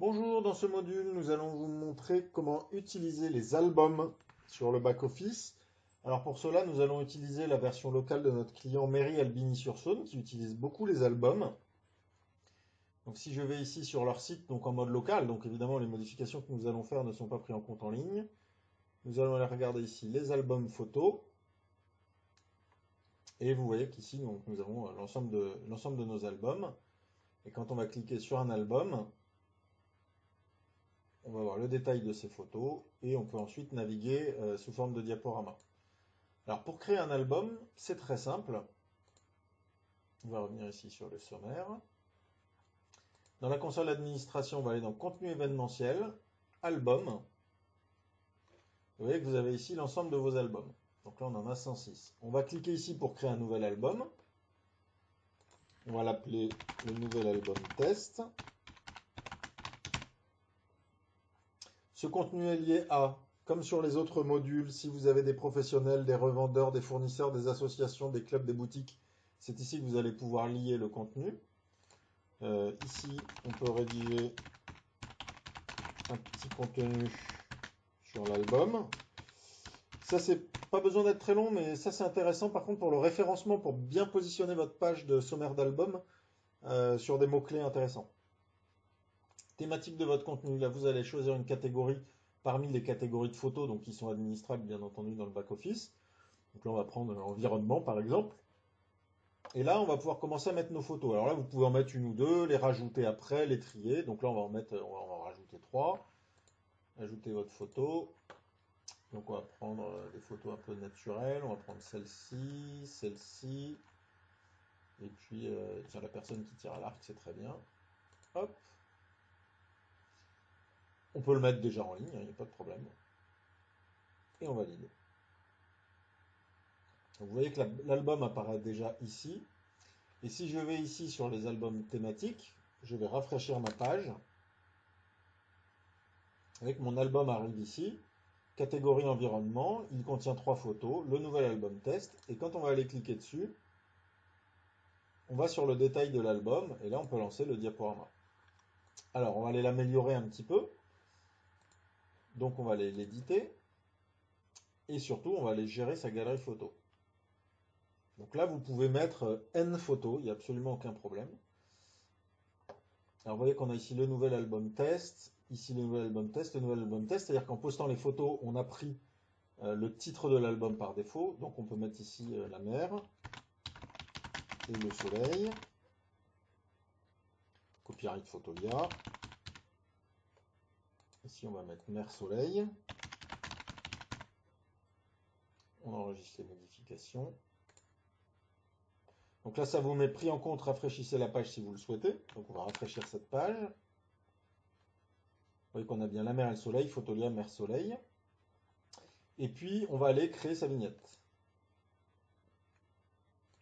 Bonjour, dans ce module, nous allons vous montrer comment utiliser les albums sur le back-office. Alors pour cela, nous allons utiliser la version locale de notre client Mairie Albigny-sur-Saône qui utilise beaucoup les albums. Donc si je vais ici sur leur site, donc en mode local, donc évidemment les modifications que nous allons faire ne sont pas prises en compte en ligne. Nous allons aller regarder ici les albums photos. Et vous voyez qu'ici, donc, nous avons l'ensemble de nos albums. Et quand on va cliquer sur un album, on va voir le détail de ces photos et on peut ensuite naviguer sous forme de diaporama. Alors pour créer un album, c'est très simple. On va revenir ici sur le sommaire. Dans la console administration, on va aller dans contenu événementiel, album. Vous voyez que vous avez ici l'ensemble de vos albums. Donc là on en a 106. On va cliquer ici pour créer un nouvel album. On va l'appeler le nouvel album test. Ce contenu est lié à, comme sur les autres modules, si vous avez des professionnels, des revendeurs, des fournisseurs, des associations, des clubs, des boutiques, c'est ici que vous allez pouvoir lier le contenu. Ici, on peut rédiger un petit contenu sur l'album. Ça, c'est pas besoin d'être très long, mais ça, c'est intéressant par contre pour le référencement, pour bien positionner votre page de sommaire d'album sur des mots-clés intéressants. Thématique de votre contenu, là vous allez choisir une catégorie parmi les catégories de photos donc qui sont administrables bien entendu dans le back-office. Donc là on va prendre environnement par exemple. Et là on va pouvoir commencer à mettre nos photos. Alors là vous pouvez en mettre une ou deux, les rajouter après, les trier. Donc là on va en rajouter trois. Ajoutez votre photo. Donc on va prendre des photos un peu naturelles. On va prendre celle-ci, celle-ci. Et puis tiens, la personne qui tire à l'arc, c'est très bien. Hop. On peut le mettre déjà en ligne, il n'y a pas de problème. Et on valide. Donc vous voyez que l'album apparaît déjà ici. Et si je vais ici sur les albums thématiques, je vais rafraîchir ma page. Avec mon album arrive ici. Catégorie environnement, il contient 3 photos, le nouvel album test. Et quand on va aller cliquer dessus, on va sur le détail de l'album. Et là, on peut lancer le diaporama. Alors, on va aller l'améliorer un petit peu. Donc, on va aller l'éditer. Et surtout, on va aller gérer sa galerie photo. Donc là, vous pouvez mettre N photos, il n'y a absolument aucun problème. Alors vous voyez qu'on a ici le nouvel album test, ici le nouvel album test, le nouvel album test, c'est-à-dire qu'en postant les photos, on a pris le titre de l'album par défaut. Donc on peut mettre ici la mer et le soleil. Copyright Photolia. Ici on va mettre mer-soleil. On enregistre les modifications. Donc là, ça vous met pris en compte, rafraîchissez la page si vous le souhaitez. Donc on va rafraîchir cette page. Vous voyez qu'on a bien la mer et le soleil, Photolia, mer, soleil. Et puis, on va aller créer sa vignette.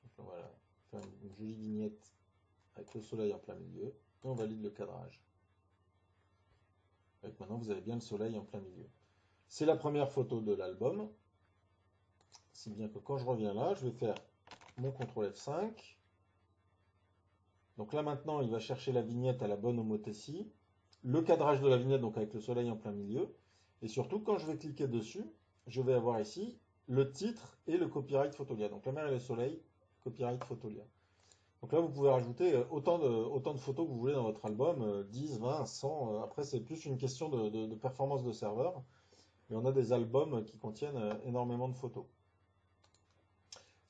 Donc voilà, faire une jolie vignette avec le soleil en plein milieu. Et on valide le cadrage. Donc maintenant, vous avez bien le soleil en plein milieu. C'est la première photo de l'album. Si bien que quand je reviens là, je vais faire mon CTRL F5. Donc là maintenant, il va chercher la vignette à la bonne homothétie. Le cadrage de la vignette, donc avec le soleil en plein milieu. Et surtout, quand je vais cliquer dessus, je vais avoir ici le titre et le copyright Photolia. Donc la mer et le soleil, copyright Photolia. Donc là, vous pouvez rajouter autant de photos que vous voulez dans votre album, 10, 20, 100. Après, c'est plus une question de performance de serveur. Mais on a des albums qui contiennent énormément de photos.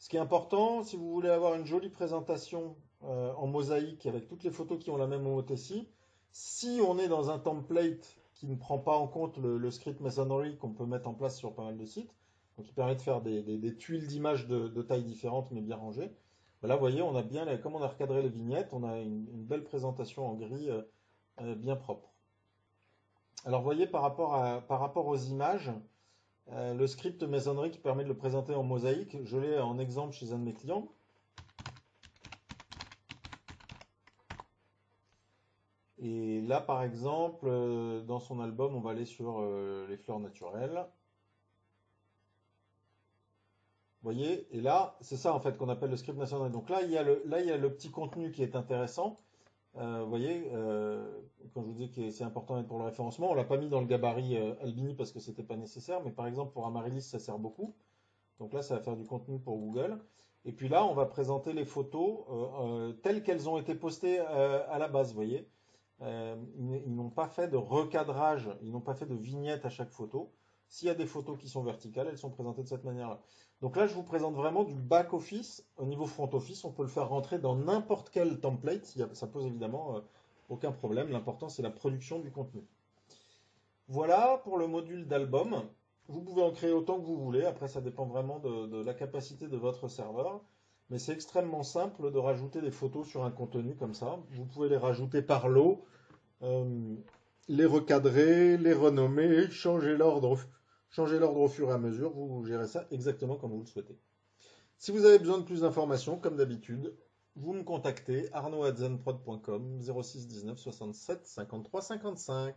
Ce qui est important, si vous voulez avoir une jolie présentation en mosaïque avec toutes les photos qui ont la même homothétie, si on est dans un template qui ne prend pas en compte le script Masonry qu'on peut mettre en place sur pas mal de sites, donc qui permet de faire des tuiles d'images de tailles différentes mais bien rangées, ben là vous voyez, on a bien, comme on a recadré les vignettes, on a une belle présentation en gris bien propre. Alors vous voyez par rapport aux images, le script Masonry qui permet de le présenter en mosaïque, je l'ai en exemple chez un de mes clients. Et là, par exemple, dans son album, on va aller sur les fleurs naturelles. Vous voyez, et là, c'est ça en fait qu'on appelle le script Masonry. Donc là, il y a le petit contenu qui est intéressant. Vous voyez, quand je vous dis que c'est important pour le référencement, on l'a pas mis dans le gabarit Albini parce que c'était pas nécessaire, mais par exemple pour Amaryllis, ça sert beaucoup. Donc là, ça va faire du contenu pour Google. Et puis là, on va présenter les photos telles qu'elles ont été postées à la base, vous voyez. Ils n'ont pas fait de recadrage, ils n'ont pas fait de vignette à chaque photo. S'il y a des photos qui sont verticales, elles sont présentées de cette manière-là. Donc là, je vous présente vraiment du back-office. Au niveau front-office, on peut le faire rentrer dans n'importe quel template. Ça pose évidemment aucun problème. L'important, c'est la production du contenu. Voilà pour le module d'album. Vous pouvez en créer autant que vous voulez. Après, ça dépend vraiment de la capacité de votre serveur. Mais c'est extrêmement simple de rajouter des photos sur un contenu comme ça. Vous pouvez les rajouter par lot, euh, les recadrer, les renommer, changer l'ordre au fur et à mesure. Vous gérez ça exactement comme vous le souhaitez. Si vous avez besoin de plus d'informations, comme d'habitude, vous me contactez arnaud@zenprod.com 06 19 67 53 55.